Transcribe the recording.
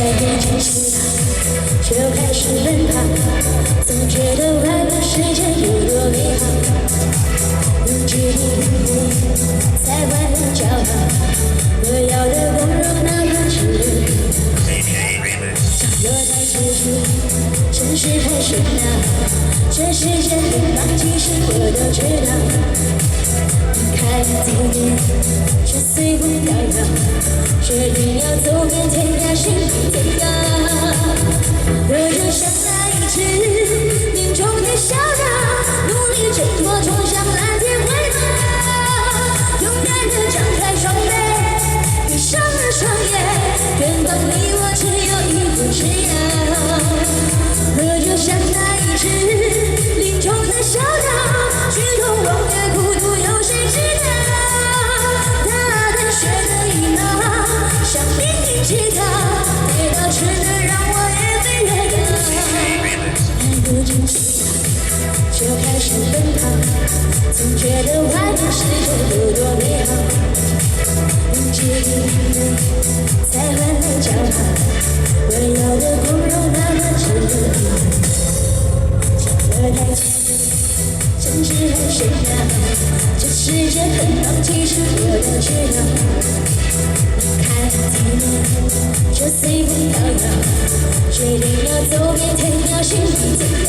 眼睛时就开始奔跑，总觉得外面世界有多美好。用决定才换来骄傲，我要的光荣哪怕是人。落在结局，真实太喧闹，这世界很棒，其实我都知道。看地面，却随风飘摇，决定要走遍天涯，心比天高。我就像那一只林中的小鸟，努力挣脱，冲向蓝天回报。勇敢地张开双臂，闭上了双眼，远方离我只有一步之遥。我就像那一只林中的小鸟，去通往越孤独，有谁知道？大胆学的羽毛，像冰冰祈祷，跌倒只能让我越飞越高。还不进去就开始奔跑，总觉得外面世界有多美好。用决定才换来骄傲，我要的光荣哪怕是人。这台前真是很炫耀，这世界很棒，其实我都知道。看地面，就随风飘摇，决定要走遍天涯，心比天高。